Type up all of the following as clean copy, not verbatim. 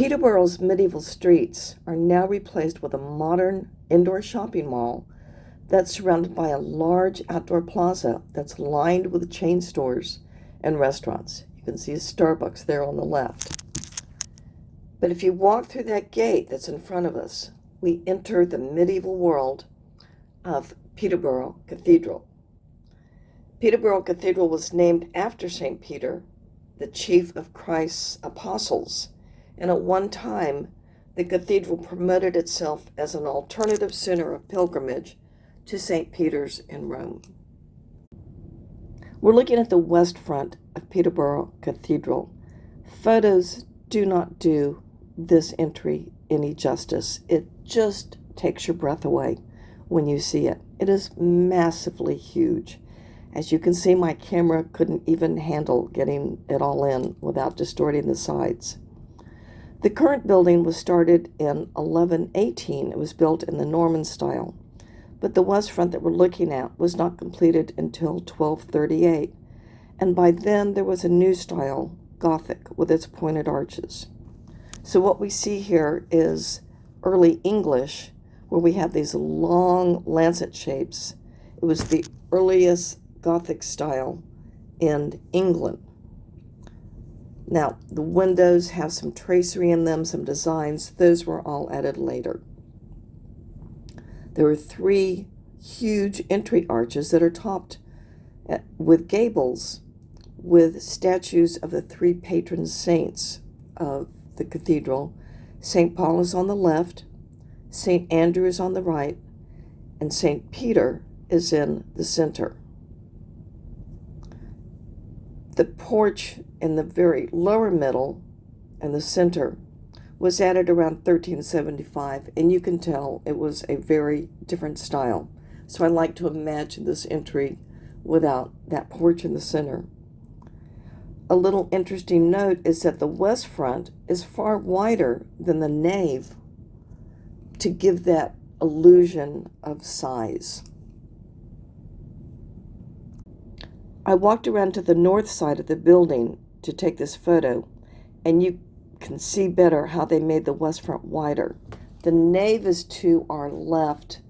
Peterborough's medieval streets are now replaced with a modern indoor shopping mall that's surrounded by a large outdoor plaza that's lined with chain stores and restaurants. You can see a Starbucks there on the left. But if you walk through that gate that's in front of us, we enter the medieval world of Peterborough Cathedral. Peterborough Cathedral was named after St. Peter, the chief of Christ's apostles, and at one time, the cathedral promoted itself as an alternative center of pilgrimage to St. Peter's in Rome. We're looking at the west front of Peterborough Cathedral. Photos do not do this entry any justice. It just takes your breath away when you see it. It is massively huge. As you can see, my camera couldn't even handle getting it all in without distorting the sides. The current building was started in 1118. It was built in the Norman style, but the west front that we're looking at was not completed until 1238, and by then there was a new style, Gothic, with its pointed arches. So what we see here is early English, where we have these long lancet shapes. It was the earliest Gothic style in England. Now, the windows have some tracery in them, some designs. Those were all added later. There are three huge entry arches that are topped with gables with statues of the three patron saints of the cathedral. St. Paul is on the left, St. Andrew is on the right, and St. Peter is in the center. The porch in the very lower middle and the center was added around 1375, and you can tell it was a very different style. So I like to imagine this entry without that porch in the center. A little interesting note is that the west front is far wider than the nave to give that illusion of size. I walked around to the north side of the building to take this photo, and you can see better how they made the west front wider. The nave is to our left,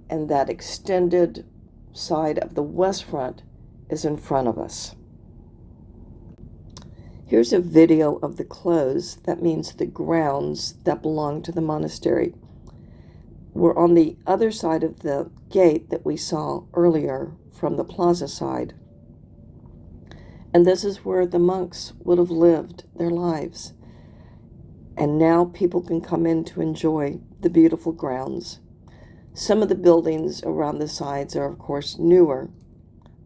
and that extended side of the west front is in front of us. Here's a video of the close. That means the grounds that belong to the monastery. We're on the other side of the gate that we saw earlier from the plaza side. And this is where the monks would have lived their lives. And now people can come in to enjoy the beautiful grounds. Some of the buildings around the sides are, of course, newer,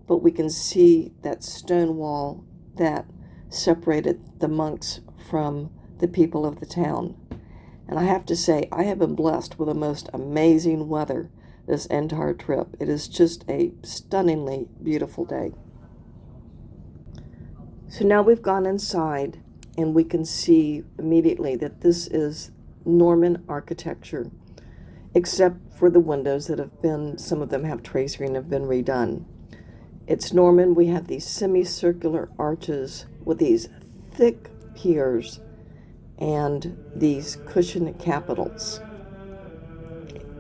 but we can see that stone wall that separated the monks from the people of the town. And I have to say, I have been blessed with the most amazing weather this entire trip. It is just a stunningly beautiful day. So now we've gone inside, and we can see immediately that this is Norman architecture, except for the windows that have been, some of them have tracery and have been redone. It's Norman. We have these semicircular arches with these thick piers and these cushioned capitals.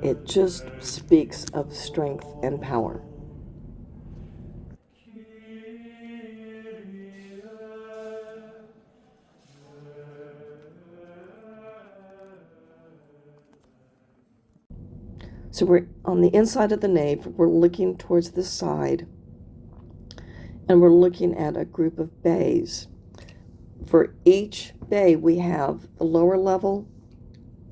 It just speaks of strength and power. So we're on the inside of the nave, we're looking towards the side, and we're looking at a group of bays. For each bay, we have the lower level,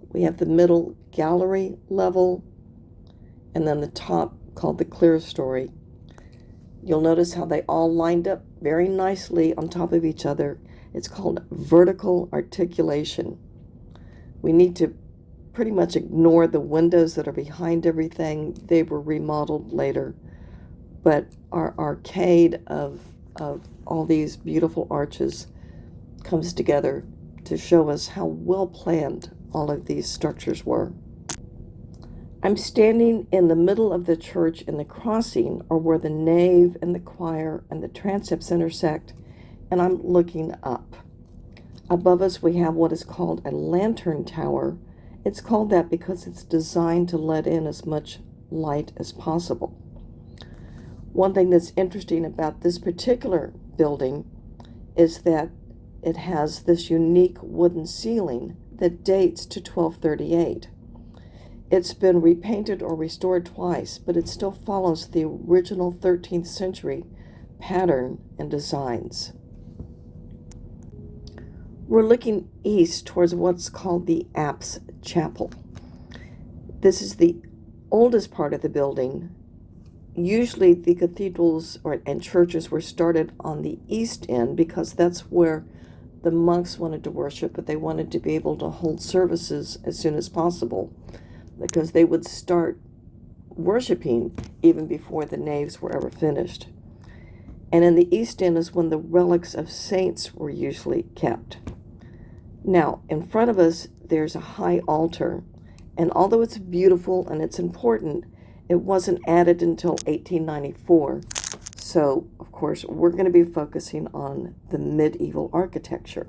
we have the middle gallery level, and then the top called the clerestory. You'll notice how they all lined up very nicely on top of each other. It's called vertical articulation. We need to pretty much ignore the windows that are behind everything. They were remodeled later. But our arcade of all these beautiful arches comes together to show us how well planned all of these structures were. I'm standing in the middle of the church in the crossing, or where the nave and the choir and the transepts intersect, and I'm looking up. Above us we have what is called a lantern tower. It's called that because it's designed to let in as much light as possible. One thing that's interesting about this particular building is that it has this unique wooden ceiling that dates to 1238. It's been repainted or restored twice, but it still follows the original 13th century pattern and designs. We're looking east towards what's called the apse chapel. This is the oldest part of the building. Usually the cathedrals and churches were started on the east end because that's where the monks wanted to worship, but they wanted to be able to hold services as soon as possible because they would start worshiping even before the naves were ever finished. And in the east end is when the relics of saints were usually kept. Now, in front of us, there's a high altar, and although it's beautiful and it's important, it wasn't added until 1894. So, of course, we're going to be focusing on the medieval architecture.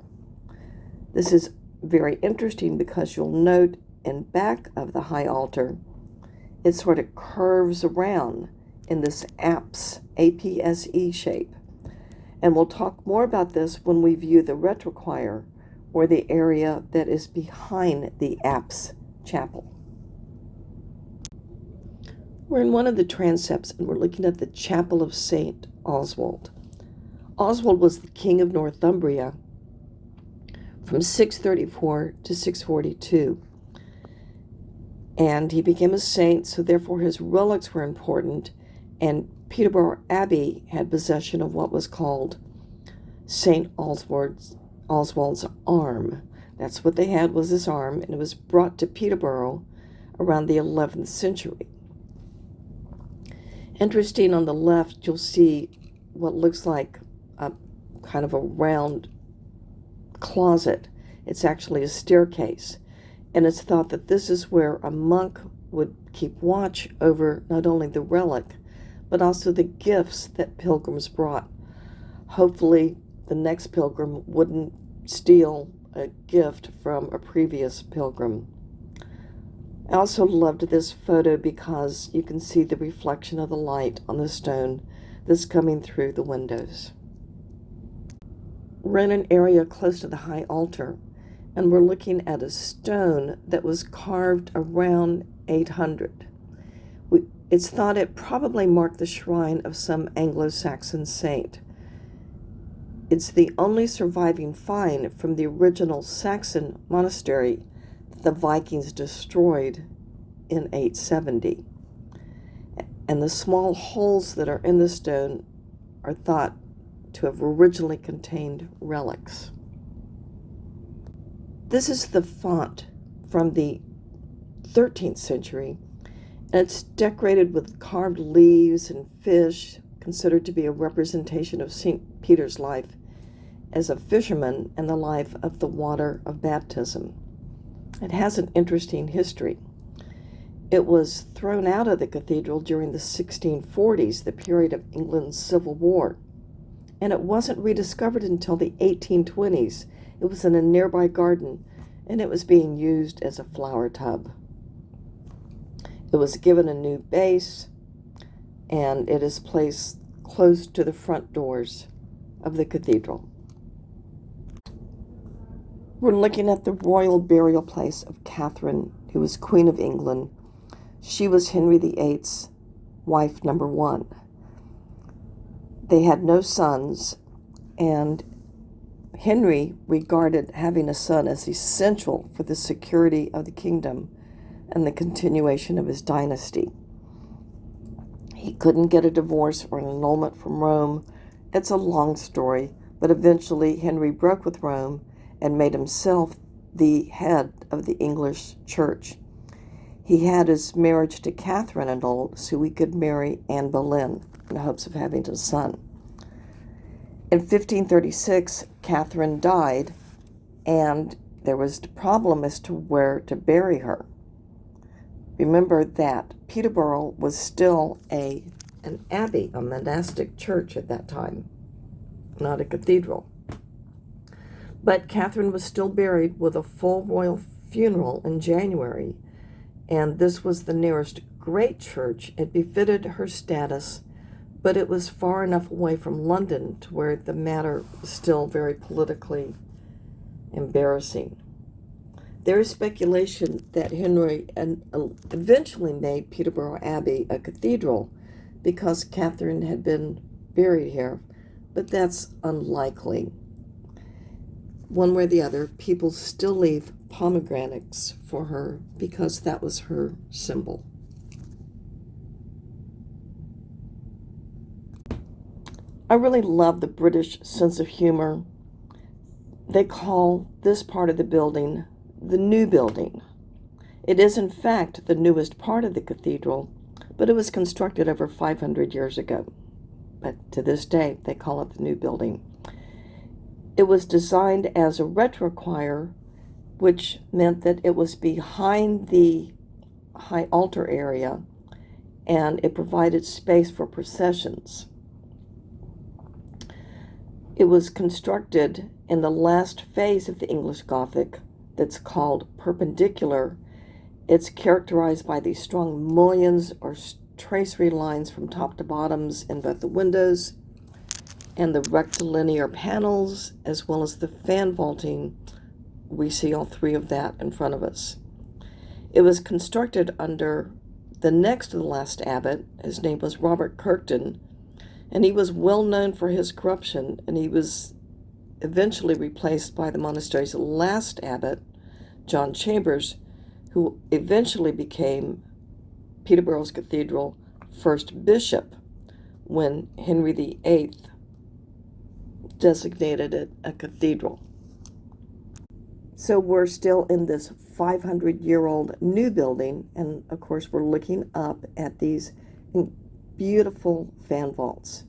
This is very interesting because you'll note in back of the high altar, it sort of curves around in this apse, A-P-S-E shape. And we'll talk more about this when we view the retrochoir, or the area that is behind the apse chapel. We're in one of the transepts and we're looking at the chapel of St. Oswald. Oswald was the king of Northumbria from 634 to 642. And he became a saint, so therefore his relics were important, and Peterborough Abbey had possession of what was called St. Oswald's arm. That's what they had, was this arm, and it was brought to Peterborough around the 11th century. Interesting, on the left you'll see what looks like a kind of a round closet. It's actually a staircase, and it's thought that this is where a monk would keep watch over not only the relic but also the gifts that pilgrims brought. Hopefully the next pilgrim wouldn't steal a gift from a previous pilgrim. I also loved this photo because you can see the reflection of the light on the stone that's coming through the windows. We're in an area close to the high altar, and we're looking at a stone that was carved around 800. It's thought it probably marked the shrine of some Anglo-Saxon saint. It's the only surviving find from the original Saxon monastery that the Vikings destroyed in 870. And the small holes that are in the stone are thought to have originally contained relics. This is the font from the 13th century, and it's decorated with carved leaves and fish, considered to be a representation of St. Peter's life as a fisherman and the life of the water of baptism. It has an interesting history. It was thrown out of the cathedral during the 1640s, the period of England's Civil War, and it wasn't rediscovered until the 1820s. It was in a nearby garden, and it was being used as a flower tub. It was given a new base, and it is placed close to the front doors of the cathedral. We're looking at the royal burial place of Catherine, who was Queen of England. She was Henry VIII's wife number 1. They had no sons, and Henry regarded having a son as essential for the security of the kingdom and the continuation of his dynasty. He couldn't get a divorce or an annulment from Rome. It's a long story, but eventually Henry broke with Rome and made himself the head of the English church. He had his marriage to Catherine annulled so he could marry Anne Boleyn in hopes of having a son. In 1536, Catherine died, and there was a problem as to where to bury her. Remember that Peterborough was still an abbey, a monastic church at that time, not a cathedral. But Catherine was still buried with a full royal funeral in January, and this was the nearest great church. It befitted her status, but it was far enough away from London to where the matter was still very politically embarrassing. There is speculation that Henry eventually made Peterborough Abbey a cathedral because Catherine had been buried here, but that's unlikely. One way or the other, people still leave pomegranates for her because that was her symbol. I really love the British sense of humor. They call this part of the building the new building. It is in fact the newest part of the cathedral, but it was constructed over 500 years ago. But to this day, they call it the new building. It was designed as a retrochoir, which meant that it was behind the high altar area, and it provided space for processions. It was constructed in the last phase of the English Gothic that's called perpendicular. It's characterized by these strong mullions or tracery lines from top to bottoms in both the windows and the rectilinear panels, as well as the fan vaulting. We see all three of that in front of us. It was constructed under the next to the last abbot. His name was Robert Kirkton, and he was well known for his corruption, and he was eventually replaced by the monastery's last abbot, John Chambers, who eventually became Peterborough's cathedral first bishop when Henry VIII designated it a cathedral. So we're still in this 500-year-old new building, and of course we're looking up at these beautiful fan vaults.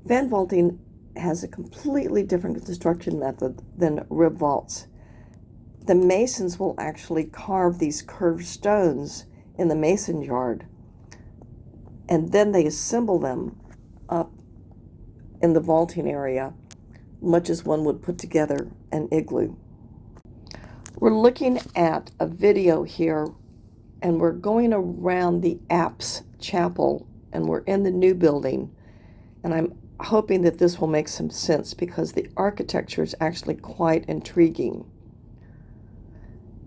Fan vaulting has a completely different construction method than rib vaults. The masons will actually carve these curved stones in the mason yard, and then they assemble them up in the vaulting area, much as one would put together an igloo. We're looking at a video here, and we're going around the apse chapel, and we're in the new building, and I'm hoping that this will make some sense because the architecture is actually quite intriguing.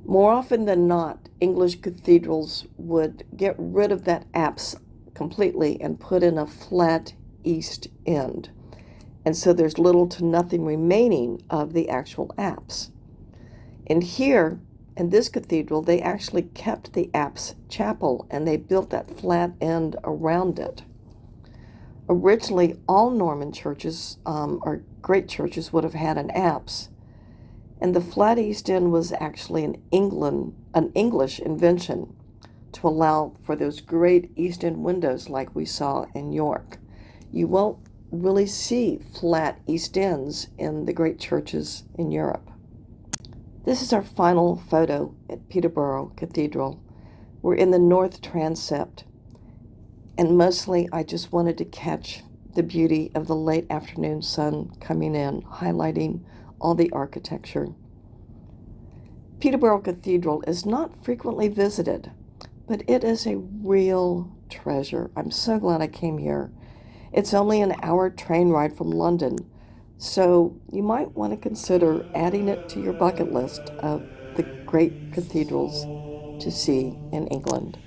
More often than not, English cathedrals would get rid of that apse completely and put in a flat east end. And so there's little to nothing remaining of the actual apse. And here, in this cathedral, they actually kept the apse chapel and they built that flat end around it. Originally, all Norman churches, or great churches, would have had an apse. And the flat east end was actually an English invention to allow for those great east end windows like we saw in York. You won't really see flat east ends in the great churches in Europe. This is our final photo at Peterborough Cathedral. We're in the north transept, and mostly I just wanted to catch the beauty of the late afternoon sun coming in, highlighting all the architecture. Peterborough Cathedral is not frequently visited, but it is a real treasure. I'm so glad I came here. It's only an hour train ride from London, so you might want to consider adding it to your bucket list of the great cathedrals to see in England.